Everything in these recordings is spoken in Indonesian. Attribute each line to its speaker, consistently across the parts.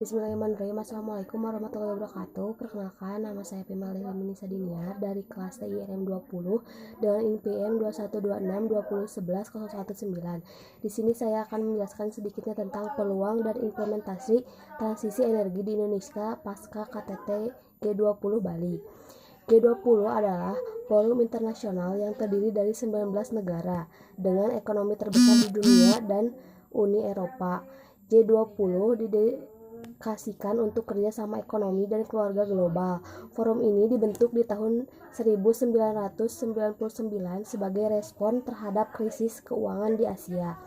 Speaker 1: Bismillahirrahmanirrahim. Assalamualaikum warahmatullahi wabarakatuh. Perkenalkan, nama saya Pimal Delimini Sadiniar dari kelas TIRM 20 dengan INPM 21262011 Di sini saya akan menjelaskan sedikitnya tentang peluang dan implementasi transisi energi di Indonesia pasca KTT G20 Bali. G20 adalah forum internasional yang terdiri dari 19 negara dengan ekonomi terbesar di dunia dan Uni Eropa. G20 didedikasikan untuk kerjasama ekonomi dan keluarga global. Forum ini dibentuk di tahun 1999 sebagai respon terhadap krisis keuangan di Asia.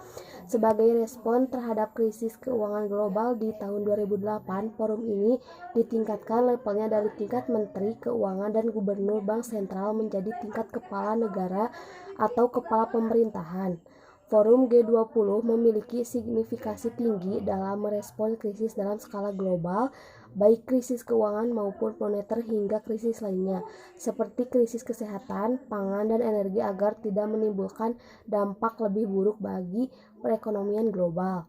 Speaker 1: Sebagai respon terhadap krisis keuangan global di tahun 2008, forum ini ditingkatkan levelnya dari tingkat Menteri Keuangan dan Gubernur Bank Sentral menjadi tingkat Kepala Negara atau Kepala Pemerintahan. Forum G20 memiliki signifikasi tinggi dalam merespons krisis dalam skala global, baik krisis keuangan maupun moneter hingga krisis lainnya, seperti krisis kesehatan, pangan, dan energi agar tidak menimbulkan dampak lebih buruk bagi perekonomian global.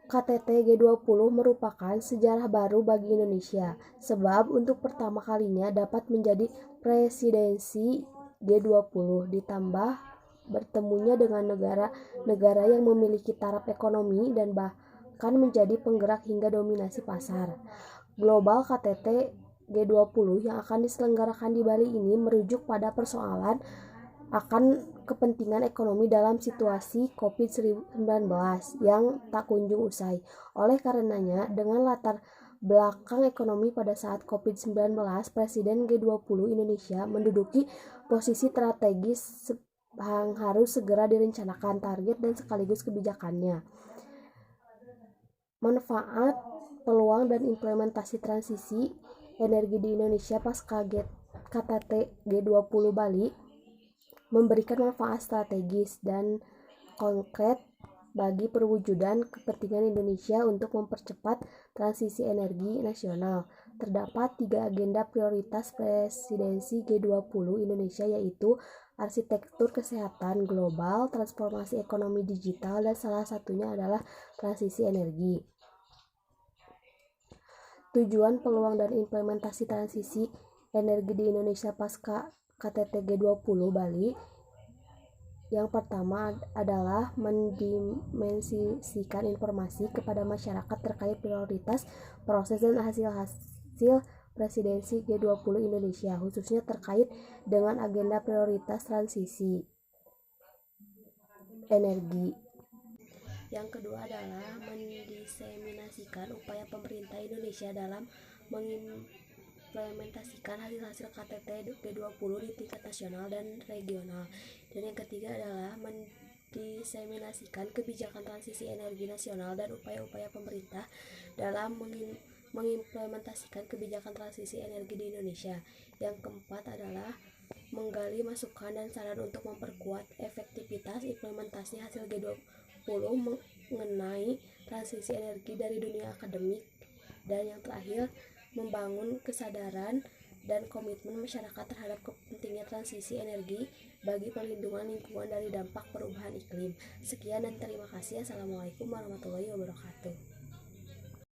Speaker 1: KTT G20 merupakan sejarah baru bagi Indonesia, sebab untuk pertama kalinya dapat menjadi presidensi G20, ditambah bertemunya dengan negara-negara yang memiliki taraf ekonomi dan bahkan menjadi penggerak hingga dominasi pasar global. KTT G20 yang akan diselenggarakan di Bali ini merujuk pada persoalan akan kepentingan ekonomi dalam situasi COVID-19 yang tak kunjung usai. Oleh karenanya, dengan latar belakang ekonomi pada saat COVID-19, Presiden G20 Indonesia menduduki posisi strategis yang harus segera direncanakan target dan sekaligus kebijakannya. Manfaat, peluang, dan implementasi transisi energi di Indonesia pasca KTT G20 Bali memberikan manfaat strategis dan konkret bagi perwujudan kepentingan Indonesia untuk mempercepat transisi energi nasional. Terdapat 3 agenda prioritas presidensi G20 Indonesia, yaitu arsitektur kesehatan global, transformasi ekonomi digital, dan salah satunya adalah transisi energi. Tujuan, peluang, dan implementasi transisi energi di Indonesia pasca KTT G20 Bali. Yang pertama adalah mendimensikan informasi kepada masyarakat terkait prioritas, proses, dan hasil-hasil presidensi G20 Indonesia, khususnya terkait dengan agenda prioritas transisi energi. Yang kedua adalah mendiseminasikan upaya pemerintah Indonesia dalam mengimplementasikan hasil-hasil KTT G20 di tingkat nasional dan regional. Dan yang ketiga adalah mendiseminasikan kebijakan transisi energi nasional dan upaya-upaya pemerintah dalam mengimplementasikan kebijakan transisi energi di Indonesia. Yang keempat adalah menggali masukan dan saran untuk memperkuat efektivitas implementasi hasil G20 mengenai transisi energi dari dunia akademik. Dan yang terakhir, membangun kesadaran dan komitmen masyarakat terhadap pentingnya transisi energi bagi perlindungan lingkungan dari dampak perubahan iklim. Sekian dan terima kasih. Assalamualaikum warahmatullahi wabarakatuh.